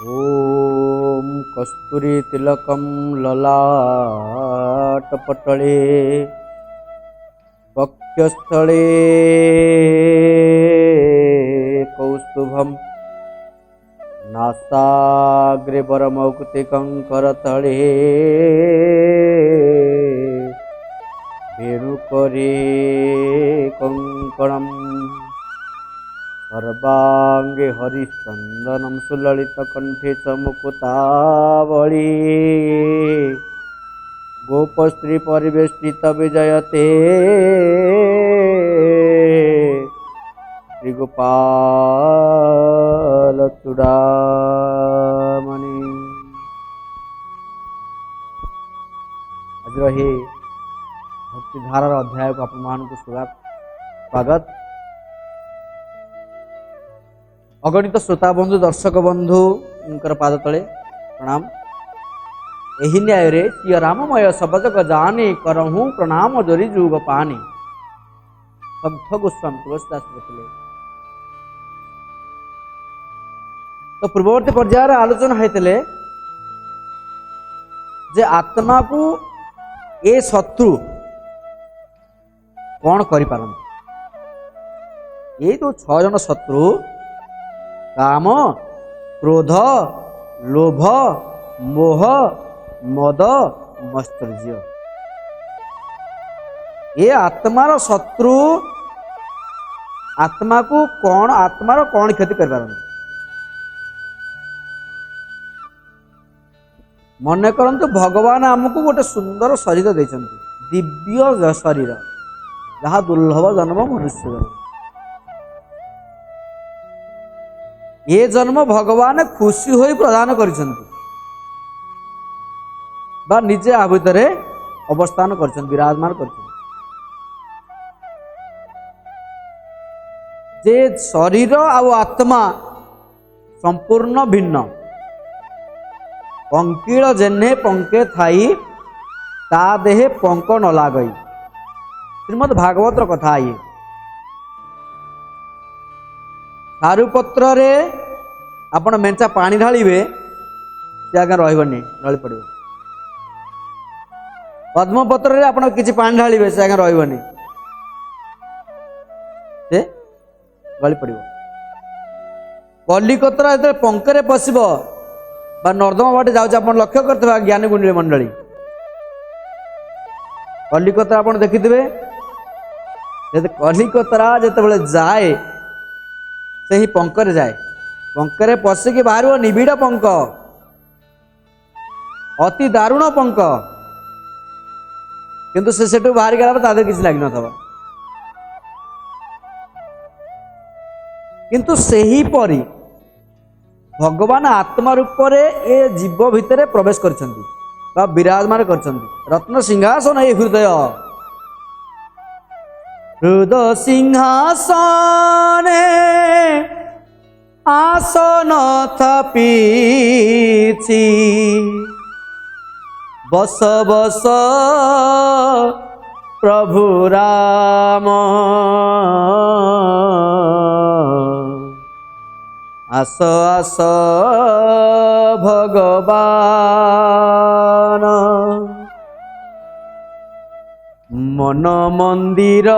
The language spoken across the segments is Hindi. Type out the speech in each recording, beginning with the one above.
ॐ कस्तूरीतिलकं ललाटपटले वक्षस्थले कौस्तुभं नासाग्रे वरमौक्तिकं करतले वेणुकरे कङ्कणम् सर्वांगे हरिचंदनम सुललित कंठे च मुकुतावली गोपस्त्री परिवेष्टित विजयते श्रीगोपाल चूड़ामणि। आज हे भक्तिधारार अध्याय को आपण स्वागत। अगणित श्रोता बंधु दर्शक बंधु पाद तले प्रणाम। एहि न्याय रे श्री राममय सब जग जाने करहूँ प्रणाम जोरी जुग पानी। संत गोस्वामी तुलसीदास लिखिले। तो पूर्ववर्ती पर्यायर आलोचना होइतले जे आत्मा को ए शत्रु कौन करि पारन। ये जो 6 जन शत्रु काम क्रोध लोभ मोह मद मत्सर्य, ये आत्मार शत्रु आत्मा को कौन आत्मार कौन क्षति कर पारन। मन करंतु भगवान आमको गोटे सुंदर शरीर देइछन्ति, दिव्य शरीर जहाँ दुर्लभ जन्म मनुष्य जन्म। ये जन्म भगवान खुशी होई प्रदान करिसंति बा निजे आ भितरे अवस्थान करिसंति, विराजमान करिसंति। जे शरीर आउ आत्मा संपूर्ण भिन्न। पंकील जेने पंके थाई ता देहे पंक न लागई। श्रीमद् भागवतर कथा ये। सारुपत्र रे आपण मेंचा पानी ढालिबे से आगे रहबनी, ढाली पड़ो। पद्मपत्र रे आपण किछि पानी ढालिबे से आगे रहबनी, से गली पड़ो। कलिकत्र एते पंकरे पसिबो बा नर्दमा बाटे जाउछ। आपण लक्ष्य करथबा ज्ञानी गुंडली मंडली कलिकत्र आपण देखिथिबे। जे कलिकत्रा जेतेबेले जाए से ही पंकरे जाए। पंकरे पशिकी बाहर निबिड़ पंक, अति दारुण पंक, किंतु से सेठू बाहर गला तादे किसी लग न था। किंतु सेही परी भगवान आत्मा रूप रे ए जीव भितरे प्रवेश करछन्ति बा विराजमान करछन्ति। रत्न सिंहासन ए हृदय, हृदय सिंहासने आसन थापिछि बस बस प्रभु राम। आस आस भगवान मन मंदिर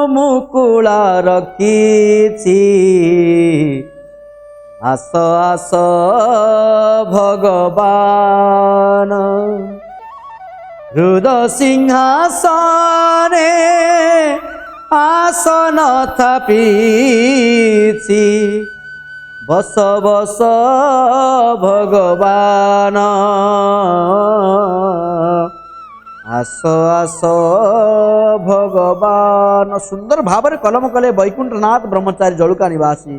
मुकुला रखिछि। आस आस भगवान हृदय सिंहासने आसन थापिछि बस बस भगवान। आस आस भगवान। सुंदर भाव में कलम कले वैकुंठनाथ ब्रह्मचारी जलुका निवासी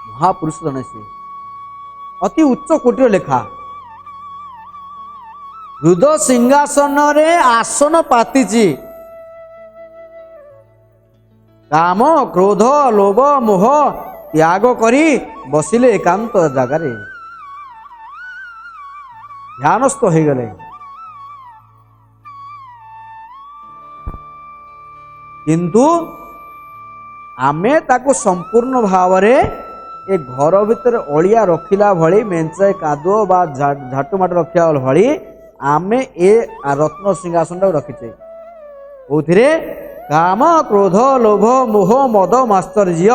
महापुरुष जने से अति उच्च कोटिर लेखा। हृदय सिंहासन रे आसन पातिछि काम क्रोध लोभ मोह त्याग करी बसिले एकांत जगार ध्यानस्थ हो गले। किंतु आमे ताको संपूर्ण भाव रे ए घर भितर अलिया रखिला भली मेंचाए कादुओ बा झाटुमाट रखिया भली आमे ए रत्न सिंहासन रखीचे कौथिरे काम क्रोध लोभ मोह मद मास्तर्य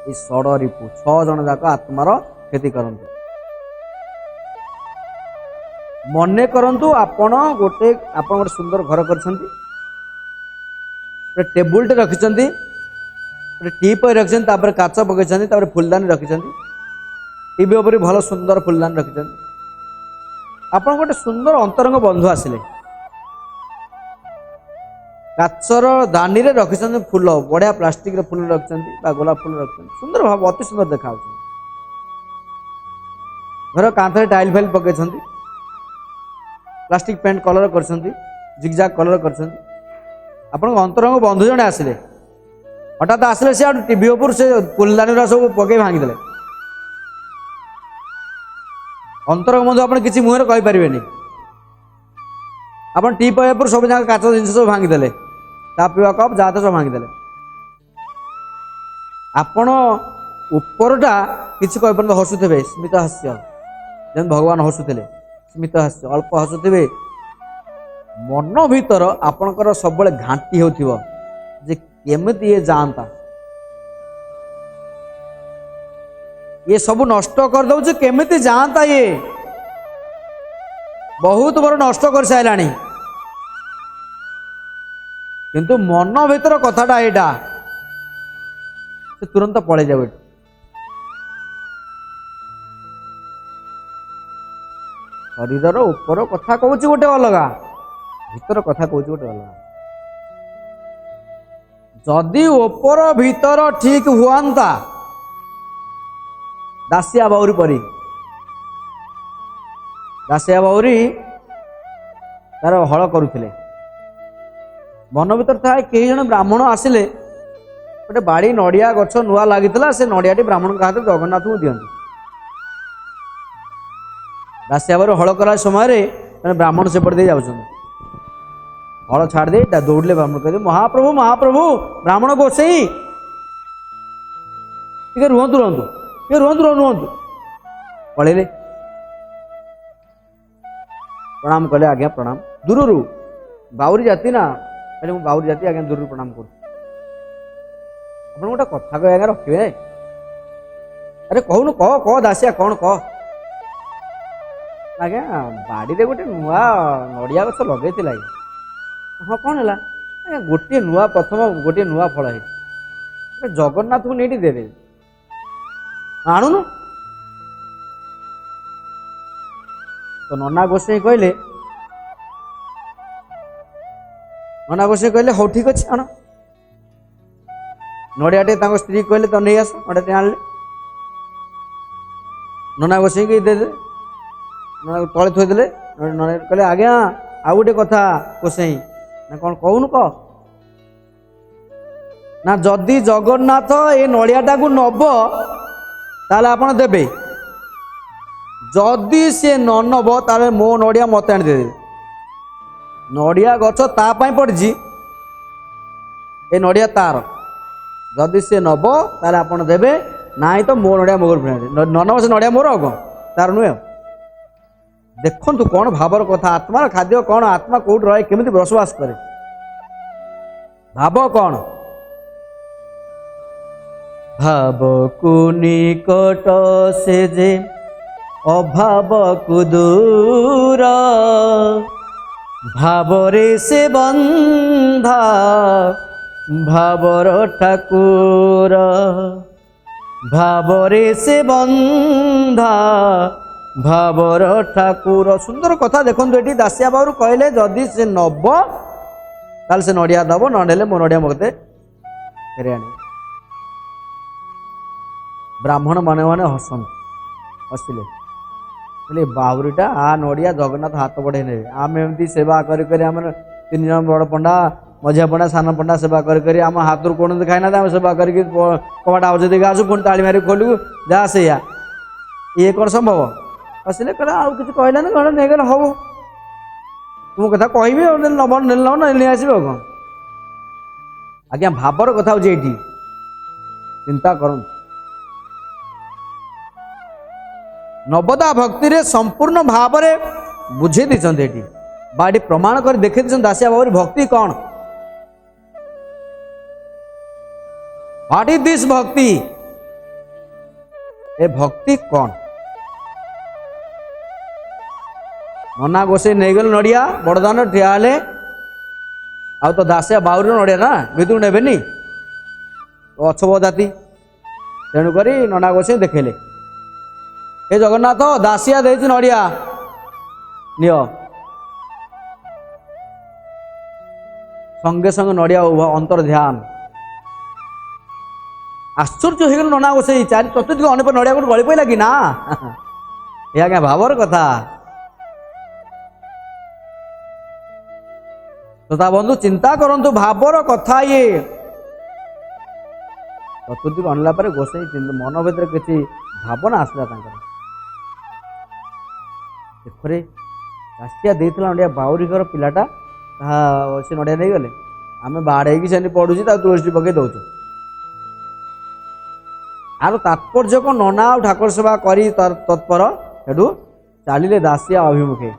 ये षड रिपु 6 जन जाक आत्मार क्षति करंतु। मने करंतु आपण गोटे सुंदर घर करछंती टेबुल टे रखिछंती टीप रखिछंती तापर काच पकईछंती तापर फुलदानी रखिछंती टीवी ऊपर भल सुंदर फुलदानी रखिछंती आपण गोटे सुंदर अंतरंग बंधु आसिले काचर दानी रे रखिछंती फूल बढ़िया प्लास्टिक रे फूल रखिछंती बा गोलाप फूल रखिछंती सुंदर भाव अति सुंदर देखा घर कांथरे टाइल फाइल पकईछंती प्लास्टिक पेंट कलर करछंती जिगजाग कलर करछंती आपण अंतरंग बंधु जने आसिले हठात आसिले से टीवी ऊपर से फुलदानी सब पकई भांगी देले अंतरंग बंधु आपण किसी मुहर कहि परिबेनी आपण टी ऊपर सब जगह काच जिनिस सब भांगी देले ता पीवा कप जा तो सब भांगी देले आपण उपरटा किसी कहि परन हसुथिबे स्मित हास्य जन भगवान हसुथिले स्मित हास्य अल्प हसुथिबे मन भीतर आपणकर सब घांटी होथिबो जे केमिति ये जानता ये सब नष्ट कर दउछ केमिति जानता ये बहुत बड़ नष्ट कर साइलानी किंतु मन भीतर कथाटा एटा से तुरंत पळे जाबे शरीर ऊपर कथा कहूँ गोटे अलगा भीतर कथा कहूँ गोटे अलगा जदि ऊपर भीतर ठीक हुआंता दासिया बाउरी परी दासिया बाउरी तार हल करुले मन भीतर था कई जन ब्राह्मण आसिले गोटे बाड़ी नड़िया गछ नुआ लगी से नड़ियाटी ब्राह्मण का हाथ जगन्नाथ को दिखती दासिया बाउरी हल कला समय ब्राह्मण सेपट दे जाऊँ हल छाड़ दे दौड़े ब्राह्मण कहते महाप्रभु महाप्रभु ब्राह्मण गोसाई टे रुहतु रुहतु टे रुहतु रुहतु पलैले प्रणाम कले आज्ञा प्रणाम दूर बाउरी जाति ना कहले मु बाउरी जाति आज्ञा दूर प्रणाम कर गोटे कथा कह आज्ञा रखिए अरे कहून कह कह दासिया कौन कह आज्ञा बाड़ी गोटे नुआ नड़िया गछ लगे हाँ कौन है आज्ञा गोटे नुआ प्रथम गोटे नुआ फल है जगन्नाथ को नहीं दे आणुनु तो नना गोसाई कहले हौ ठीक अच्छे आण नड़ियाटे स्त्री कहले तो नहीं आस नड़ियाटे आनले नना गोसाई के दे तले थोदे कहले आज्ञा आ गोटे कथा गोसाई ना कौन कहून कह ना जदि जगन्नाथ ए नड़ियाटा को नब ताले आपण देबे जदि सी न नब ताले मो नड़िया मत आनी दे नड़िया गछ तापाई पड़ी ए नड़िया तार जदि सी नब ताले आपण देबे नाई तो मो नड़िया मोर न नब से नड़िया मोर कौन तार नुहे देखु कौन भावर कथा आत्मार खाद्य कौन आत्मा कौट रहे केमिति बसवास करे भाव कौन भाव को निकट से जे अभाव को दूर भावरे से बंधा भावर ठाकुर भावरे से बंधा भावर ठाकुर सुंदर कथा देखो ये दासिया बाबू कहले जदि से नब ताल से नड़िया दब ना मो नड़िया मगते फेरे आने ब्राह्मण माने माने हसन हसिले बोले बाहुरीटा आ नड़िया जगन्नाथ हाथ बढ़े ने आम एमती सेवा करी तीन जन बड़ पंडा मझिया पंडा सान पंडा सेवा करी आम हाथ कौन खाईना आम सेवा करके कबाट आवश्यक देखा आसू पुणी ताली मारी खोलू जा से ये कौन संभव हसिले कहला आउ किसी कहलानी घर नहीं गले हम तुम कथा कहबी नब नहीं आसब कौन आज्ञा भावर कथा हूँ ये चिंता कर नवदा भक्ति रे संपूर्ण भाव रे बुझे दीचंत एटी बाडी प्रमाण कर देखे दीचंत दासिया बाबू भक्ति कौन व्हाट इज दिस भक्ति ए भक्ति कौन नना गोसे नहीं गल नड़िया बड़दान ठिया हेले आ तो दासिया बाउरी नड़िया ना भितर नेबेनी अछब जाति तेणुक नना गोसे देखेले हे जगन्नाथ दासिया दे नड़िया नियो संगे संगे नड़िया अंतर ध्यान आश्चर्य हो गल नना गोसे चारि चतुर्थ अनेक नड़िया गोटे गली पड़ा कि ना ये आज्ञा भावर कथा तथा बंधु चिंता करंतु भावर कथा ये चतुर्थी अनला पर गोसाई मन भर किसी भावना आसला देखरे रास्तिया देता नड़िया बाउरी घर पिलाटा से नड़िया नहीं गले आम बाड़े से पड़ुची तुलसी पकई दौचु आर तात्पर्य को नना और ठाकुर सेवा करी तत्पर सेठू चलिए दासिया अभिमुखे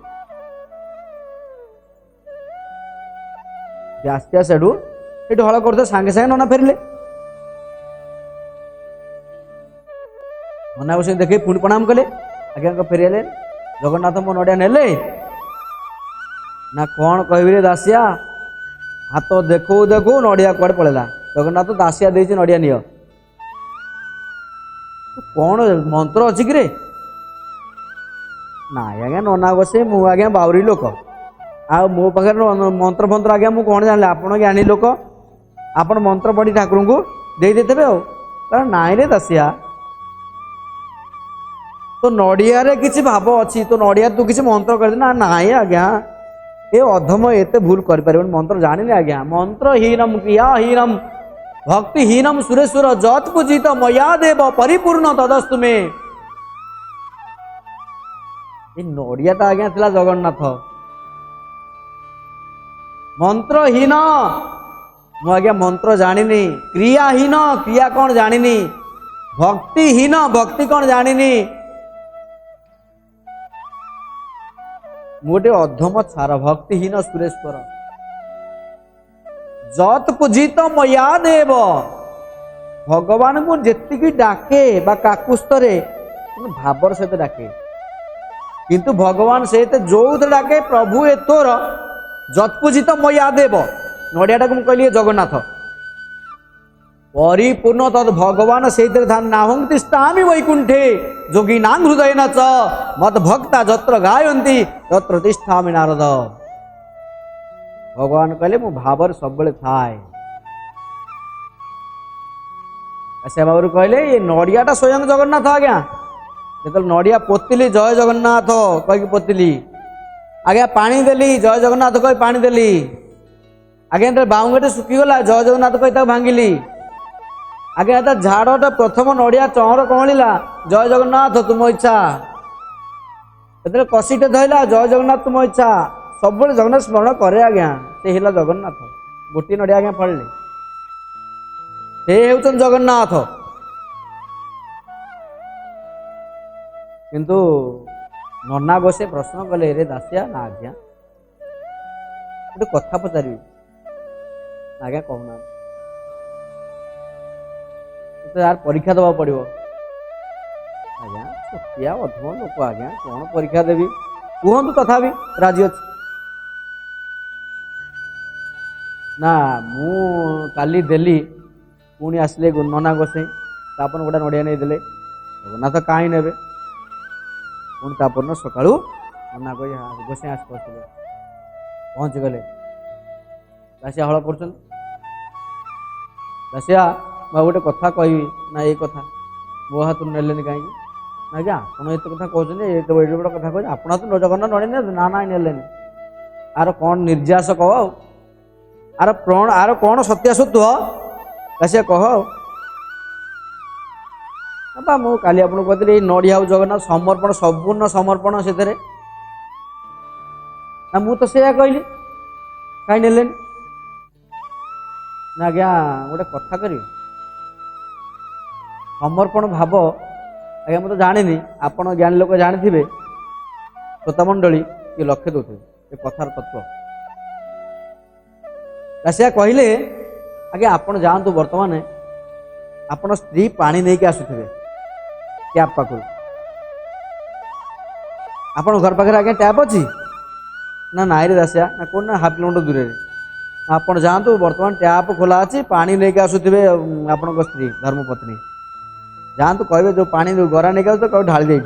दासिया सेठू ये हल करते सांगे सांगे नना फेरिले नना को देखे पुणी प्रणाम कले आज्ञा फेरिले जगन्नाथ मो नड़िया नेले ना कौन कहबे दासिया हाथ देखू देखू नड़िया कुआड़े पड़ेगा जगन्नाथ दासिया दे नड़िया नियो कौन मंत्र अच्छी कि ना आज्ञा नना गोसे मु आज्ञा बाउरी लोक आ मो पाखे मंत्र फंत्र आज्ञा मु कौन जान आप ज्ञानी लोक आपण मंत्र पढ़ी ठाकुर को दे देते नाई रे दासिया तो नड़िया रे किसी भाव अच्छी तो नड़िया तू किसी मंत्र कर देना नाई आज्ञा ये अधम एते भूल कर पारे मंत्र जानी आज्ञा मंत्र हीनम क्रियाहीनम भक्तिहीनम सुरेश्वर जत पूजित मया देव परिपूर्ण तदस्तु में नड़िया तो आज्ञा थिला जगन्नाथ मंत्रहीन मु आज्ञा मंत्र जानी क्रियाहीन क्रिया कौन जानी भक्तिहीन भक्ति कौन जानी गोटे अधम छार भक्तिहीन सुरेश्वर जत पूजित मया देव भगवान को जेतिकी डाके बा काकुस्तरे भावर सहित डाके किंतु भगवान सहित जो डाके प्रभु ए तोर जत पूजित मया देव नड़िया टाक कहली जगन्नाथ परिपूर्ण तद भगवान सहित नाहंति स्थामी वैकुंठे जोगी नांग हृदय न च मत भक्ता जत्र गायंती तत्र तिष्ठामि नारद भगवान कहले मो भावर सब थाए से बाबू कहले ये नड़ियाटा स्वयं जगन्नाथ आज्ञा जो नड़िया पोतिली जय जगन्नाथ कहीकि पोतिली आज्ञा पानी देली जय जगन्नाथ कही पानी देली आज्ञा बाउंगटे सुखीगला जय जगन्नाथ कही भांगिली आज्ञा झाड़टा प्रथम नड़िया चौर कमला जय जगन्नाथ तुम इच्छा जो कषिटे धरला जय जगन्नाथ तुम इच्छा सब जगन्नाथ स्मरण करे आज्ञा से हिला जगन्नाथ गोटे नड़िया आज्ञा फड़ले से होचन जगन्नाथ किंतु नना गोसे प्रश्न कले रे दासिया ना आज्ञा गोटे कथा पचारि आज्ञा कहना तो यार परीक्षा दबा पड़ो आज्ञा छुटिया अधम लोक आज्ञा कौन परीक्षा देवी कहतु तथा भी राजी अच्छी ना मु काली देली पुणी आसले नना गोसे तापर गोटे नड़िया नहीं देले जगन्नाथ कहीं ने पुणी तापर सका नना गोसे आस पहुँचले पहुँची गले दासिया हल कर दासिया मैं गोटे कथा कह ना ये कथा मो हाथ नेले कहीं आज्ञा आप कथा कहते बड़ा कथा कह आप जगन्नाथ नड़े ना ना नेले आर कौन निर्यास कह आर प्रण आर कौन सत्यासत्व दासिया कह बा मु काली आपको कहते नड़िया जगन्नाथ समर्पण संपूर्ण समर्पण से ना मु तो से कहली कहीं नेले ना आज्ञा गोटे कथा करी समर्पण भाव आज्ञा मुझे जानी आपण ज्ञानी लोक जानी श्रोतामंडली ये लक्ष्य दौथे ये कथार तत्व दासिया कहले आज्ञा आपण जातु बर्तमान आपण स्त्री पानी नहीं आसुवे टैप पाखु आपण घर पाखे आज्ञा टैप अच्छी ना नाई रे दासिया ना कौन ना हाफ किलोमीटर दूर आपण जातु बर्तमान टैप खोला अच्छी पानी नहीं आसुवे आपण स्त्री धर्मपत्नी जातु कहे जो पानी गरा नहीं आस कह ढाली दे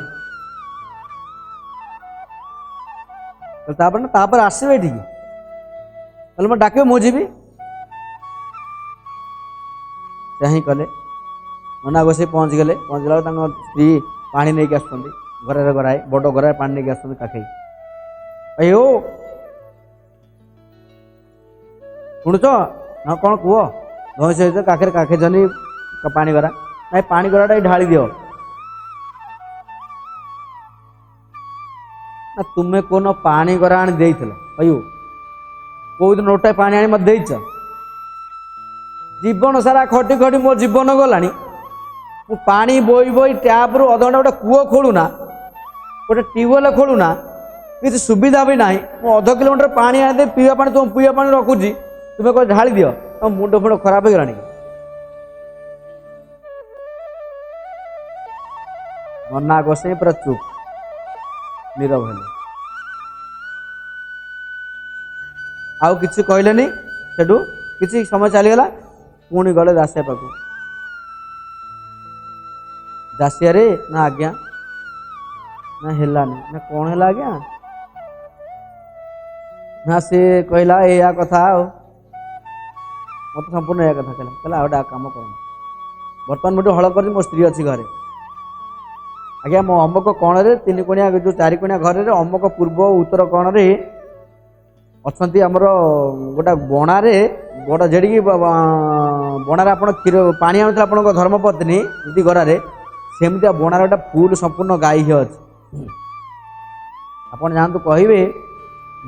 आसवे ठीक मैं डाक मुझे ही कले नना गोसाई पहुँच गले पहुँचला स्त्री पानी नहीं आस घर गराए बड़ गराए पानी नहीं आस काखे अयो शुणुच ना कौन कह धई सहित काखे काखे जनी पानी गरा ना पानी गराटा ढाली दियो ना तुम्हें कौन पानी गरा आनी देइथिल अयो कौ दिन नोटा पानी आनी मत देइछ जीवन सारा खटी खटी मो जीवन गलानी मु पानी बोई बोई टैप रु अध घंटा गोटे कूओ खोलुना गोटे ट्यूबवेल खोलुना किसी सुविधा भी ना मु अध किलोमीटर पानी आनी पीवा पानी तुम पीवा पानी रखुची तुम्हें कह ढाली दियो तुम मुंड फुंड खराब हो गलानी नना गोसाई पूरा चुप नीरव हेले आउ किसी कहले सेठू किसी समय चलीगला पुणी गले दासिया पाखु दासिया रे ना आज्ञा ना हेलानी ना कौन है आज्ञा ना सी कहला या कथा मत संपूर्ण या कथा कहला गोटे कम कर बर्तमान मुझे हल कर मो स्त्री अच्छी घरे आज्ञा मो अम्मक कण रे तीन कोणिया जो चारि कोणिया घर अम्मक पूर्व उत्तर कण रे अच्छी आमर गोटा बणारे बड़ा जेड़ी बणारे आप क्षीर पानी आनुला आप धर्मपत्नी जी गरारे सेमती बणारे गोटा फुल संपूर्ण गाई ही अच्छी आप जानतु कहे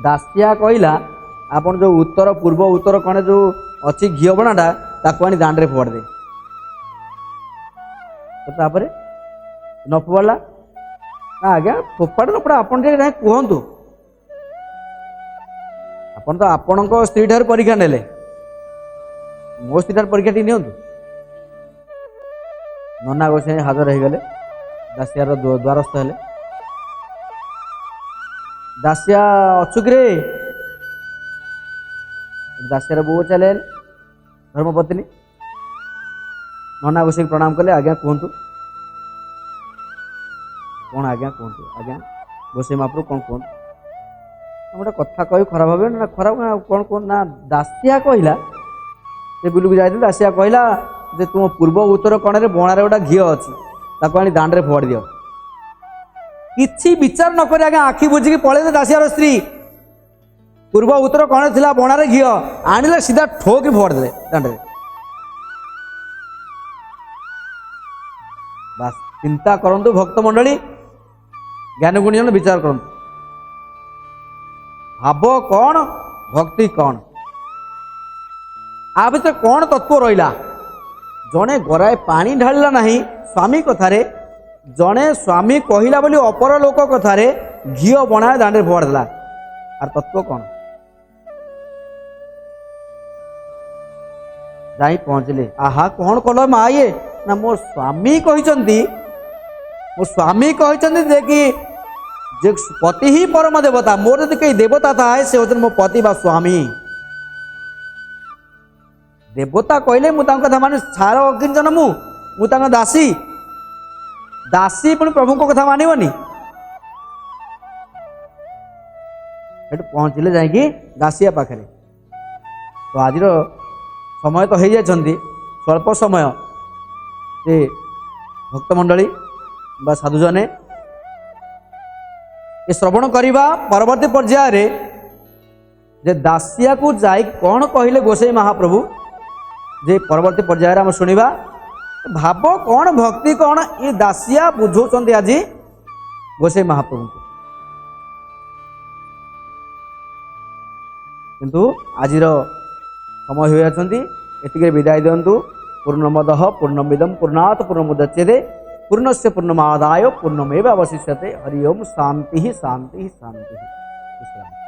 दासिया कहला आपन जो उत्तर पूर्व उत्तर कणे जो अच्छी घी बणाटा ताको आनी दांडे फोड़ दे तापर न फोड़ला ना आज्ञा फोपाड़ न पड़ा आपन कहतु आपन तो आपण स्त्री ठार परीक्षा नेले मो स्त्री ठार परीक्षा टी नियंतु नना गोसाई हाजर हो गले दासियार द्वारस्थ हेले दासिया अचुकरे दासियार बो चले धर्मपत्नी नना गोसाई प्रणाम कले आज्ञा कहतु कौन आज्ञा कहतु आज्ञा गोसाई महाप्रभु कौन कहतु गोटे कथा कह खराब भाव ना खराब कौन कौन ना दासिया कहला से बिलुक जाए दासिया कहला जे तुम पूर्व उत्तर कण बणारे गोटा घी अच्छी ताको आनी दांडे फोड़ दियो किसी विचार नक आज्ञा आखि बुझिकी पलैले दासियार स्त्री पूर्व उत्तर कण थिला बणारे घी आनिले सीधा ठोकी फोड़ दे दांडे बस चिंता करंतु भक्त मंडली ज्ञान गुणीजन विचार करंतु भाव कौन भक्ति कौन आ भीतर कौन तत्व रहा जड़े गराए पानी ढाला ना स्वामी कथारे जड़े स्वामी कहला बोली अपर लोक कथारे घी बना दांडे फोड़देला आर तत्व कौन जाई पहुँचले आहा कौन कल माँ ये ना मो स्वामी कहते मो स्वामी कहते देखी जे पति ही परम देवता मोर यदि कई देवता था से होते मो पति बा स्वामी देवता कहले मुझे कथा मानी सार अकिंचन मुझे दासी दासी पुणी प्रभु को कथा मानवनी पहुँचले जाकि दासिया पाखे तो आज समय तो हो जाती स्वल्प समय से भक्तमंडली बा साधुजने ये श्रवण करवा परवर्ती पर्याय जे दासिया को जाई कौन कहले गोसाई महाप्रभु जे परवर्ती पर्याय आम शुणा भाव कौन भक्ति कौन ये दासिया बुझाऊँ आज गोसाई महाप्रभु को किंतु आज समय हो जाती विदाय दिंतु पूर्णमद पूर्णमिदम पूर्णात् पूर्णमुदच्यते पूर्णस्य पूर्णमादाय पूर्णमेव अवशिष्यते। हरि ओम शांति शांति शांति। विश्राम।